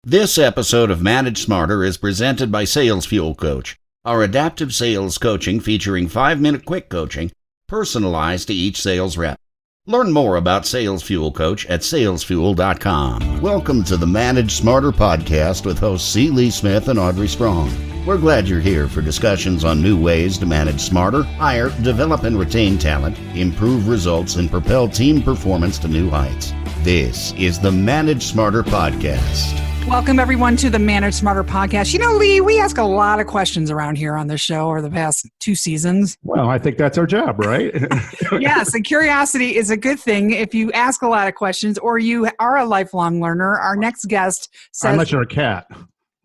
This episode of Manage Smarter is presented by Sales Fuel Coach, our adaptive sales coaching featuring 5-minute quick coaching personalized to each sales rep. Learn more about Sales Fuel Coach at salesfuel.com. Welcome to the Manage Smarter podcast with hosts C. Lee Smith and Audrey Strong. We're glad you're here for discussions on new ways to manage smarter, hire, develop and retain talent, improve results, and propel team performance to new heights. This is the Manage Smarter podcast. Welcome, everyone, to the Manage Smarter podcast. You know, Lee, we ask a lot of questions around here on this show over the past 2 seasons. Well, I think that's our job, right? Yes, and curiosity is a good thing if you ask a lot of questions or you are a lifelong learner. Our next guest says... Unless you're a cat.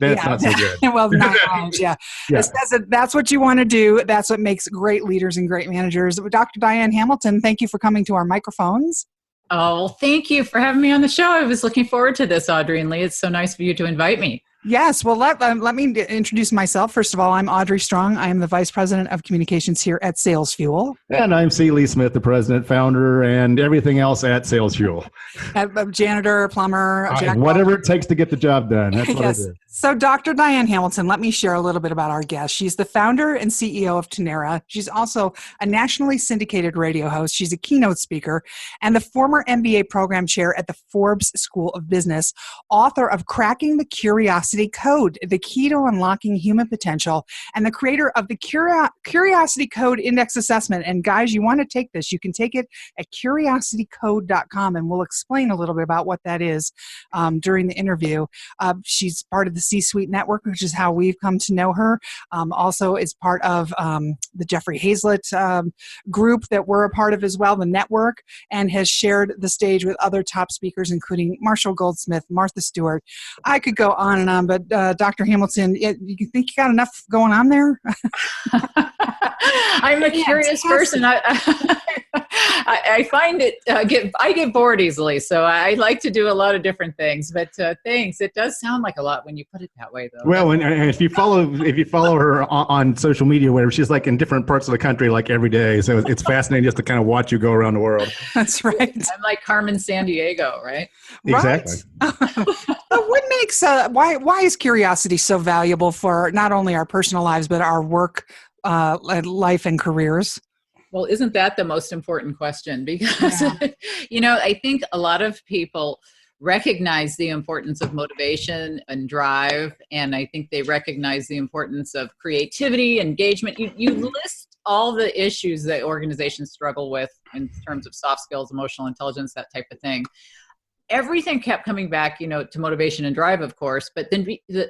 That's not so good. Well, not knowledge, yeah. It says that that's what you want to do. That's what makes great leaders and great managers. Dr. Diane Hamilton, thank you for coming to our microphones. Oh, thank you for having me on the show. I was looking forward to this, Audrey and Lee. It's so nice of you to invite me. Yes. Well, let me introduce myself. First of all, I'm Audrey Strong. I am the Vice President of Communications here at Sales Fuel. And I'm C. Lee Smith, the President, Founder, and everything else at Sales Fuel. Janitor, plumber, whatever it takes to get the job done. That's what I do. So Dr. Diane Hamilton, let me share a little bit about our guest. She's the founder and CEO of Tenera. She's also a nationally syndicated radio host. She's a keynote speaker and the former MBA program chair at the Forbes School of Business, author of Cracking the Curiosity Code, the key to unlocking human potential, and the creator of the Curiosity Code Index Assessment. And guys, you want to take this. You can take it at curiositycode.com, and we'll explain a little bit about what that is during the interview. She's part of the C-Suite Network, which is how we've come to know her. Also is part of the Jeffrey Hazlett group that we're a part of as well, the network, and has shared the stage with other top speakers, including Marshall Goldsmith, Martha Stewart. I could go on and on, but Dr. Hamilton, you think you got enough going on there? I'm a curious person. I find it, I get bored easily, so I like to do a lot of different things, but thanks. It does sound like a lot when you put it that way, though. Well, and if you follow her on social media, whatever, she's like in different parts of the country, like every day. So it's fascinating just to kind of watch you go around the world. That's right. I'm like Carmen Sandiego, right? Exactly. What makes why is curiosity so valuable for not only our personal lives but our work, life, and careers? Well, isn't that the most important question? Because, I think a lot of people recognize the importance of motivation and drive, and I think they recognize the importance of creativity, engagement. You list all the issues that organizations struggle with in terms of soft skills, emotional intelligence, that type of thing. Everything kept coming back, to motivation and drive, of course, but then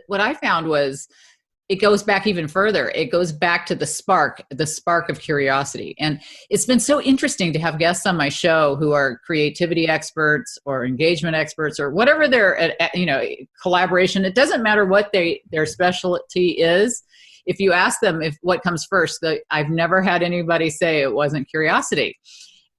what I found was it goes back even further. It goes back to the spark of curiosity. And it's been so interesting to have guests on my show who are creativity experts or engagement experts or whatever their, collaboration. It doesn't matter what their specialty is. If you ask them what comes first, I've never had anybody say it wasn't curiosity.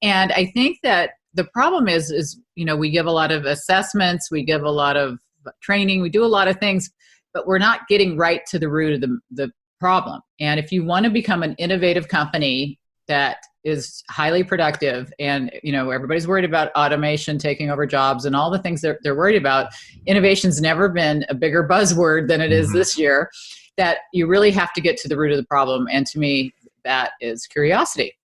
And I think that the problem is, we give a lot of assessments, we give a lot of training, we do a lot of things, but we're not getting right to the root of the problem. And if you want to become an innovative company that is highly productive and, everybody's worried about automation taking over jobs and all the things they're worried about, innovation's never been a bigger buzzword than it is this year, that you really have to get to the root of the problem. And to me, that is curiosity.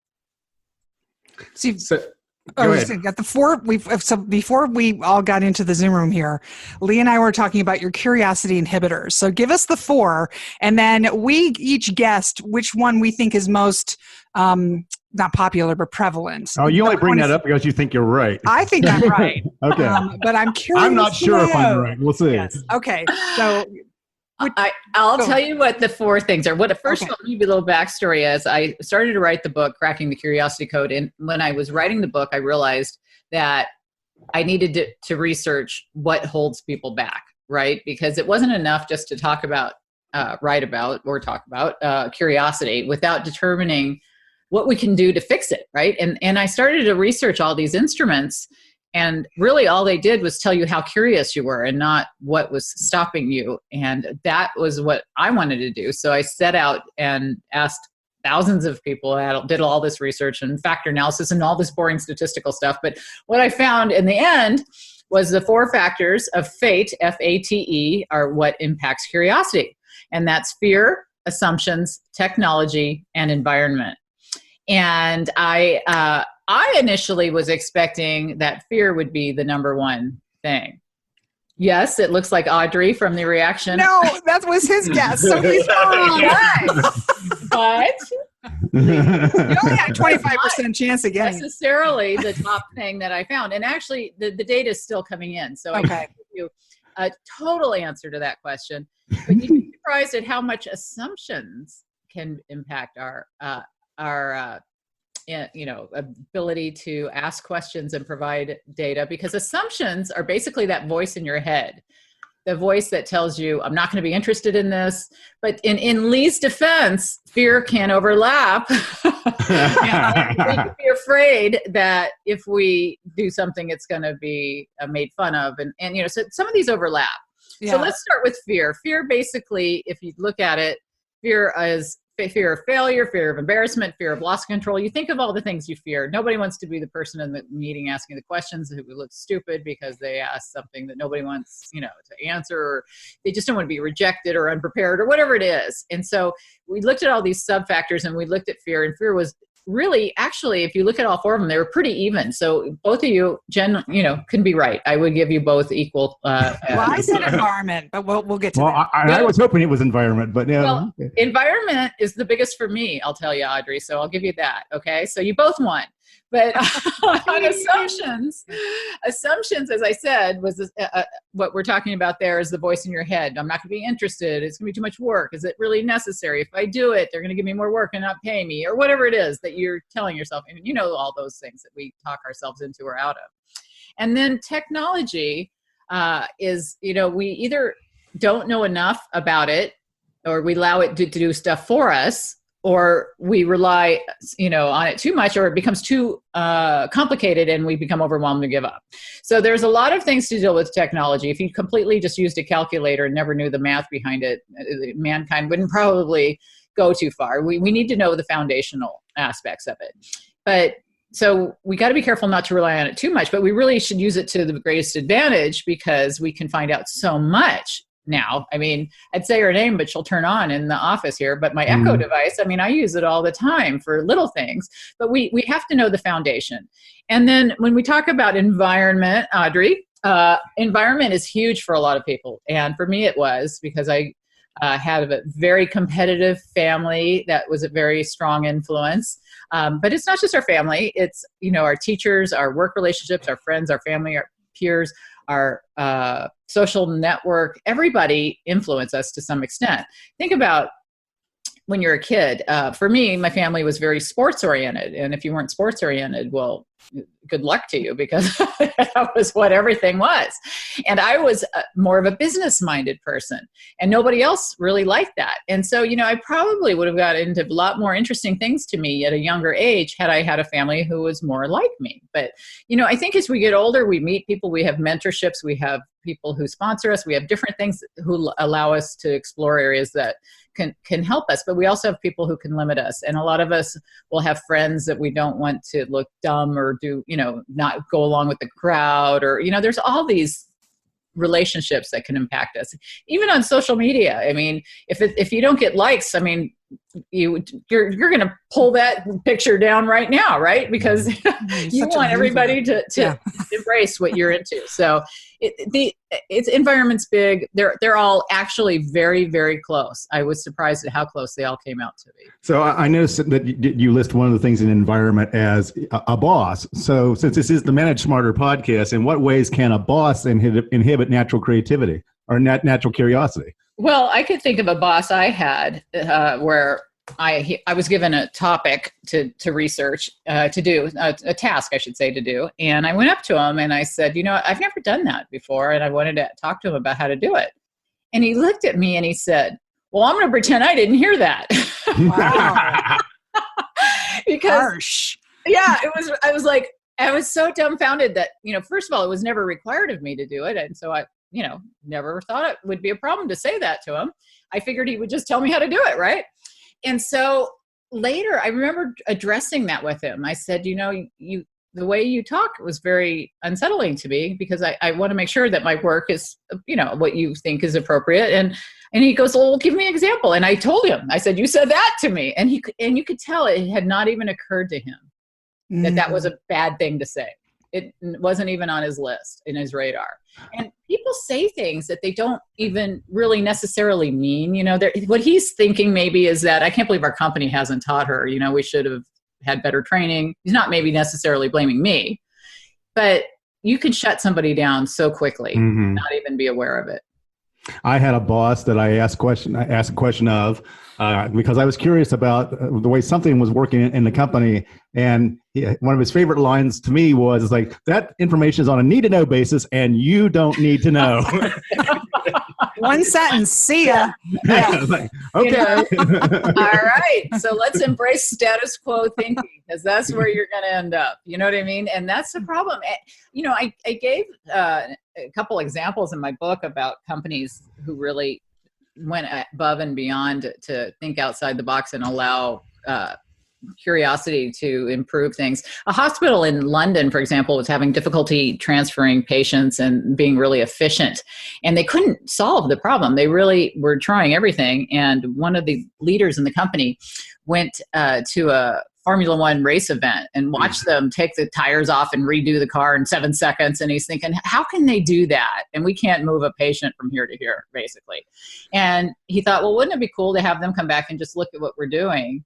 Before we all got into the Zoom room here, Lee and I were talking about your curiosity inhibitors. So give us the 4, and then we each guessed which one we think is most not popular but prevalent. Oh, you only bring that up because you think you're right. I think I'm right. Okay, but I'm curious. I'm not sure if I'm right. We'll see. Yes. Okay, so. I'll tell you what the 4 things are. First of all, let me give you a little backstory. As I started to write the book, Cracking the Curiosity Code, and when I was writing the book, I realized that I needed to research what holds people back, right? Because it wasn't enough just to talk about, write about, or talk about curiosity without determining what we can do to fix it, right? And I started to research all these instruments. And really all they did was tell you how curious you were and not what was stopping you. And that was what I wanted to do. So I set out and asked thousands of people, did all this research and factor analysis and all this boring statistical stuff. But what I found in the end was the 4 factors of fate, F-A-T-E, are what impacts curiosity. And that's fear, assumptions, technology, and environment. And I initially was expecting that fear would be the number one thing. Yes, it looks like Audrey from the reaction. No, that was his guess. So he's But you only had a 25% chance of getting it. necessarily the top thing that I found. And actually, the data is still coming in. So I can give you a total answer to that question. But you'd be surprised at how much assumptions can impact our ability to ask questions and provide data, because assumptions are basically that voice in your head, the voice that tells you, I'm not going to be interested in this. But in Lee's defense, fear can overlap. We can be afraid that if we do something, it's going to be made fun of. And so some of these overlap. Yeah. So let's start with fear. Fear, basically, if you look at it, fear is fear of failure, fear of embarrassment, fear of loss of control. You think of all the things you fear. Nobody wants to be the person in the meeting asking the questions who look stupid because they asked something that nobody wants, to answer, or they just don't want to be rejected or unprepared or whatever it is. And so we looked at all these sub factors and we looked at fear, and fear was really, actually, if you look at all 4 of them, they were pretty even. So both of you, Jen, can be right. I would give you both equal. Well, I said environment, but we'll get to that. I was hoping it was environment, but yeah. Well, environment is the biggest for me, I'll tell you, Audrey. So I'll give you that. Okay. So you both won. But on assumptions, as I said, was what we're talking about there is the voice in your head. I'm not going to be interested. It's going to be too much work. Is it really necessary? If I do it, they're going to give me more work and not pay me, or whatever it is that you're telling yourself. And all those things that we talk ourselves into or out of. And then technology is, we either don't know enough about it, or we allow it to do stuff for us, or we rely, on it too much, or it becomes too complicated and we become overwhelmed and give up. So there's a lot of things to deal with technology. If you completely just used a calculator and never knew the math behind it, mankind wouldn't probably go too far. We need to know the foundational aspects of it. But so we got to be careful not to rely on it too much, but we really should use it to the greatest advantage, because we can find out so much now. I mean, I'd say her name, but she'll turn on in the office here. But my Echo device, I use it all the time for little things, but we have to know the foundation. And then when we talk about environment, Audrey, environment is huge for a lot of people. And for me, it was, because I had a very competitive family that was a very strong influence. But it's not just our family. It's, our teachers, our work relationships, our friends, our family, our peers, our social network. Everybody influenced us to some extent. Think about when you're a kid. For me, my family was very sports oriented. And if you weren't sports oriented, well, good luck to you, because that was what everything was. And I was more of a business-minded person, and nobody else really liked that. And so, I probably would have got into a lot more interesting things to me at a younger age had I had a family who was more like me. But, I think as we get older, we meet people, we have mentorships, we have people who sponsor us, we have different things who allow us to explore areas that can help us, but we also have people who can limit us. And a lot of us will have friends that we don't want to look dumb or do, not go along with the crowd, or, there's all these relationships that can impact us. Even on social media. If you don't get likes, you're going to pull that picture down right now, right? Because you want everybody to embrace what you're into. So its environment's big. They're all actually very, very close. I was surprised at how close they all came out to be. So I noticed that you list one of the things in environment as a boss. So since this is the Manage Smarter podcast, in what ways can a boss inhibit natural creativity or natural curiosity? Well, I could think of a boss I had where I was given a topic to research, to do, a task, I should say, to do. And I went up to him and I said, I've never done that before. And I wanted to talk to him about how to do it. And he looked at me and he said, well, I'm going to pretend I didn't hear that. Wow. Because, harsh. Yeah, I was so dumbfounded that, first of all, it was never required of me to do it. And so I, never thought it would be a problem to say that to him. I figured he would just tell me how to do it, right? And so later, I remember addressing that with him. I said, the way you talk was very unsettling to me, because I want to make sure that my work is, what you think is appropriate. And he goes, well, give me an example. And I told him, I said, you said that to me. And you could tell it had not even occurred to him that was a bad thing to say. It wasn't even on his list, in his radar. And people say things that they don't even really necessarily mean. What he's thinking maybe is that, I can't believe our company hasn't taught her, we should have had better training. He's not maybe necessarily blaming me, but you can shut somebody down so quickly, not even be aware of it. I had a boss that I asked a question of because I was curious about the way something was working in the company. And one of his favorite lines to me was like, that information is on a need to know basis and you don't need to know. One sentence, see ya. Yeah. Like, okay. All right. So let's embrace status quo thinking, because that's where you're going to end up. You know what I mean? And that's the problem. I gave a couple examples in my book about companies who really went above and beyond to think outside the box and allow curiosity to improve things. A hospital in London, for example, was having difficulty transferring patients and being really efficient. And they couldn't solve the problem. They really were trying everything. And one of the leaders in the company went to a Formula One race event and watched them take the tires off and redo the car in 7 seconds. And he's thinking, how can they do that? And we can't move a patient from here to here, basically. And he thought, well, wouldn't it be cool to have them come back and just look at what we're doing?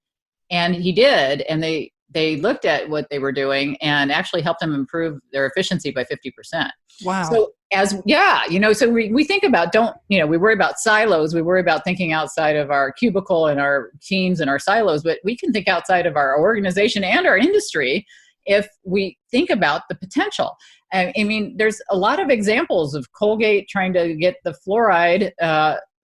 And he did. And they looked at what they were doing and actually helped them improve their efficiency by 50%. Wow. So so we think about, we worry about silos. We worry about thinking outside of our cubicle and our teams and our silos, but we can think outside of our organization and our industry if we think about the potential. I mean, there's a lot of examples of Colgate trying to get the fluoride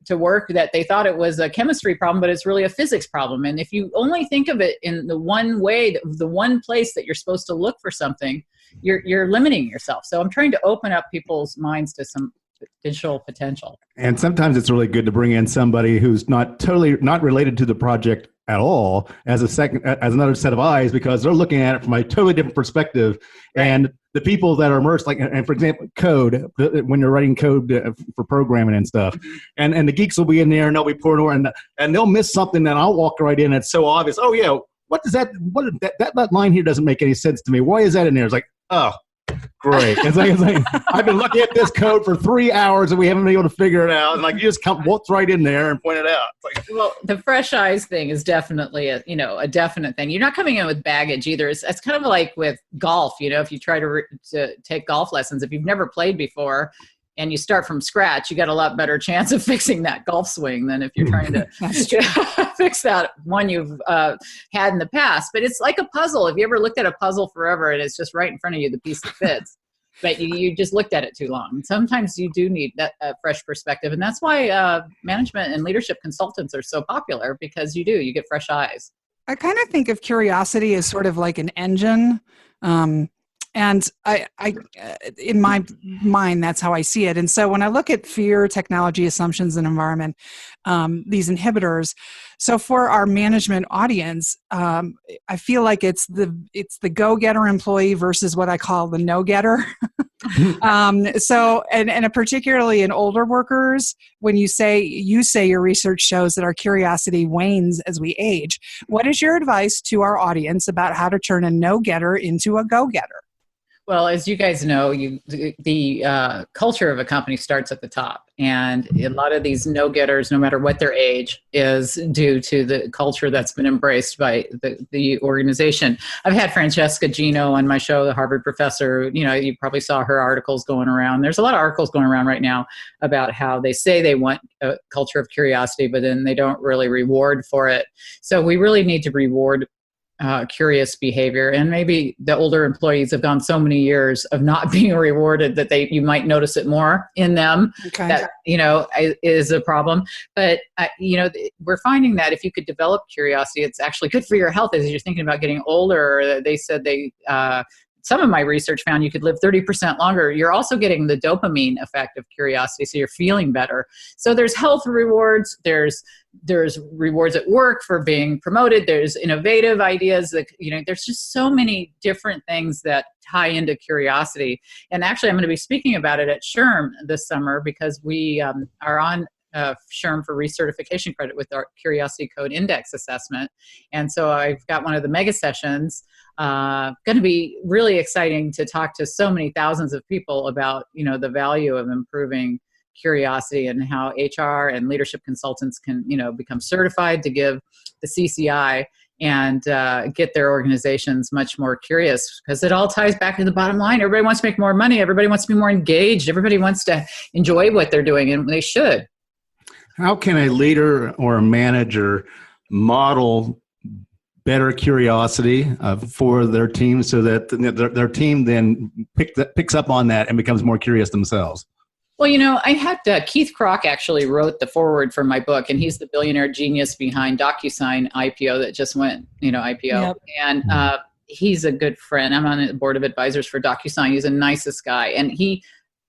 to work, that they thought it was a chemistry problem, but it's really a physics problem. And if you only think of it in the one way, the one place that you're supposed to look for something, you're limiting yourself. So I'm trying to open up people's minds to some digital potential. And sometimes it's really good to bring in somebody who's not related to the project at all as another set of eyes, because they're looking at it from a totally different perspective. Right. And the people that are immersed, and for example, code, when you're writing code for programming and stuff, and the geeks will be in there and they'll be pouring over and they'll miss something, and I'll walk right in and it's so obvious. Oh yeah, what does that line here doesn't make any sense to me. Why is that in there? It's like, oh, great. It's like I've been looking at this code for 3 hours and we haven't been able to figure it out. And you just waltz right in there and point it out. Well, the fresh eyes thing is definitely a definite thing. You're not coming in with baggage either. It's kind of like with golf. If you try to take golf lessons, if you've never played before and you start from scratch, you got a lot better chance of fixing that golf swing than if you're trying to fix that one you've had in the past. But it's like a puzzle. If you ever looked at a puzzle forever and it's just right in front of you, the piece that fits, but you just looked at it too long. And sometimes you do need that fresh perspective. And that's why management and leadership consultants are so popular, because you get fresh eyes. I kind of think of curiosity as sort of like an engine. And I, in my mind, that's how I see it. And so when I look at fear, technology, assumptions, and environment, these inhibitors, so for our management audience, I feel like it's the go-getter employee versus what I call the no-getter. So, and particularly in older workers, when you say your research shows that our curiosity wanes as we age, what is your advice to our audience about how to turn a no-getter into a go-getter? Well, as you guys know, the culture of a company starts at the top. And a lot of these no-getters, no matter what their age, is due to the culture that's been embraced by the organization. I've had Francesca Gino on my show, the Harvard professor. You probably saw her articles going around. There's a lot of articles going around right now about how they say they want a culture of curiosity, but then they don't really reward for it. So we really need to reward curious behavior. And maybe the older employees have gone so many years of not being rewarded that you might notice it more in them. Okay. That, is a problem. But, we're finding that if you could develop curiosity, it's actually good for your health as you're thinking about getting older. They said some of my research found you could live 30% longer. You're also getting the dopamine effect of curiosity, so you're feeling better. So there's health rewards, there's rewards at work for being promoted, there's innovative ideas that, there's just so many different things that tie into curiosity. And actually, I'm going to be speaking about it at SHRM this summer, because we are on SHRM for recertification credit with our Curiosity Code Index assessment. And so I've got one of the mega sessions, going to be really exciting to talk to so many thousands of people about, the value of improving curiosity and how HR and leadership consultants can, become certified to give the CCI and get their organizations much more curious, because it all ties back to the bottom line. Everybody wants to make more money. Everybody wants to be more engaged. Everybody wants to enjoy what they're doing, and they should. How can a leader or a manager model better curiosity for their team so that their team then picks up on that and becomes more curious themselves? Well, I had Keith Kroc actually wrote the foreword for my book, and he's the billionaire genius behind DocuSign IPO that just went, IPO. Yep. And he's a good friend. I'm on the board of advisors for DocuSign. He's the nicest guy. And he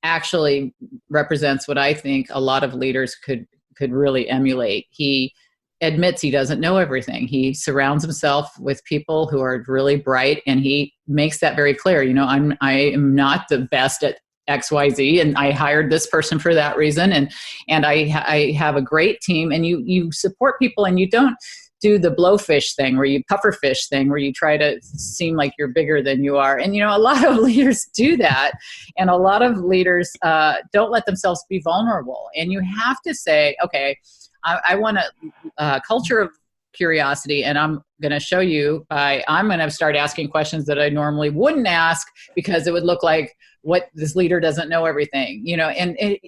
actually represents what I think a lot of leaders could really emulate. He admits he doesn't know everything. He surrounds himself with people who are really bright, and he makes that very clear. I am not the best at XYZ, and I hired this person for that reason, and I have a great team. And you support people, and you don't do the blowfish thing where you pufferfish thing where you try to seem like you're bigger than you are. And a lot of leaders do that, and a lot of leaders don't let themselves be vulnerable. And you have to say, okay, I want a culture of curiosity, and I'm going to show you I'm going to start asking questions that I normally wouldn't ask, because it would look like what this leader doesn't know everything, and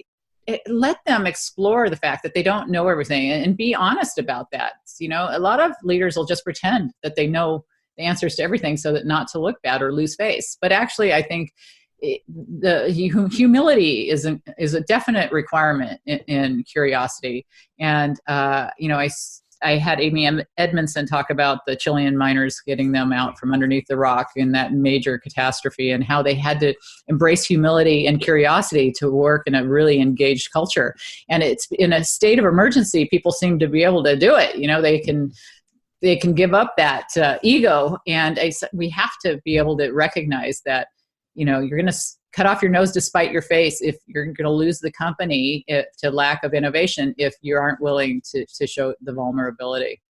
let them explore the fact that they don't know everything, and be honest about that. A lot of leaders will just pretend that they know the answers to everything so that not to look bad or lose face. But actually, I think the humility is a definite requirement in curiosity. And I had Amy Edmondson talk about the Chilean miners, getting them out from underneath the rock in that major catastrophe, and how they had to embrace humility and curiosity to work in a really engaged culture. And it's in a state of emergency, people seem to be able to do it. They can give up that ego. And we have to be able to recognize that, you're going to cut off your nose to spite your face if you're going to lose the company to lack of innovation if you aren't willing to show the vulnerability.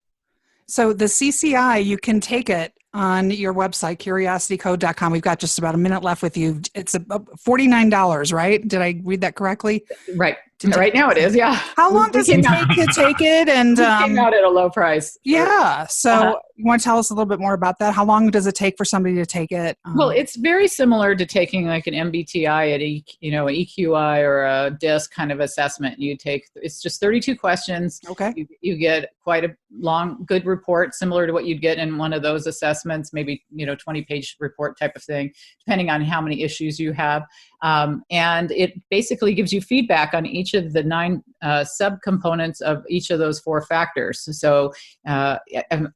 So the CCI, you can take it on your website, curiositycode.com. We've got just about a minute left with you. It's $49, right? Did I read that correctly? Right. Right now it is, yeah. How long does it take to take it? And came out at a low price. Yeah. So you want to tell us a little bit more about that? How long does it take for somebody to take it? Well, it's very similar to taking like an MBTI at an EQI or a DISC kind of assessment. It's just 32 questions. Okay. You get quite a long, good report, similar to what you'd get in one of those assessments, maybe 20-page report type of thing, depending on how many issues you have. And it basically gives you feedback on each of the 9 subcomponents of each of those 4 factors. So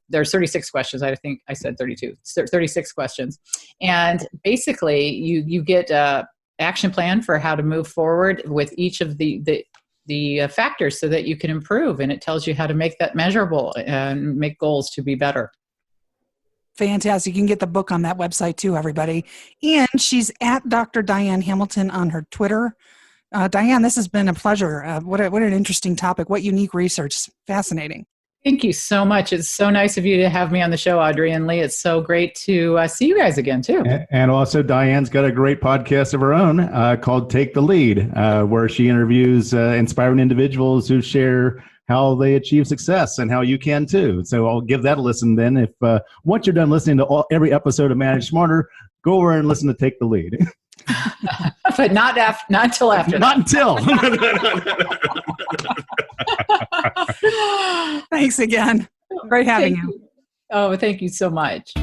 there's 36 questions. I think I said 32. 36 questions. And basically, you get an action plan for how to move forward with each of the factors so that you can improve. And it tells you how to make that measurable and make goals to be better. Fantastic. You can get the book on that website too, everybody. And she's at Dr. Diane Hamilton on her Twitter. Diane, this has been a pleasure. What an interesting topic. What unique research. Fascinating. Thank you so much. It's so nice of you to have me on the show, Audrey and Lee. It's so great to see you guys again, too. And also, Diane's got a great podcast of her own called Take the Lead, where she interviews inspiring individuals who share how they achieve success and how you can, too. So I'll give that a listen then. If once you're done listening to every episode of Manage Smarter, go over and listen to Take the Lead. But not until after. Not until. Thanks again. Great having you. Oh, thank you so much.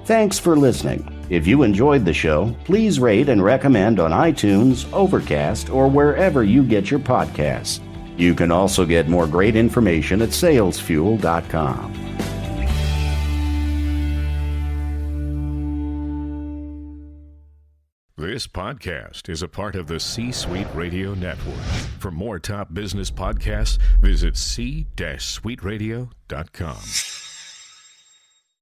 Thanks for listening. If you enjoyed the show, please rate and recommend on iTunes, Overcast, or wherever you get your podcasts. You can also get more great information at salesfuel.com. This podcast is a part of the C-Suite Radio Network. For more top business podcasts, visit c-suiteradio.com.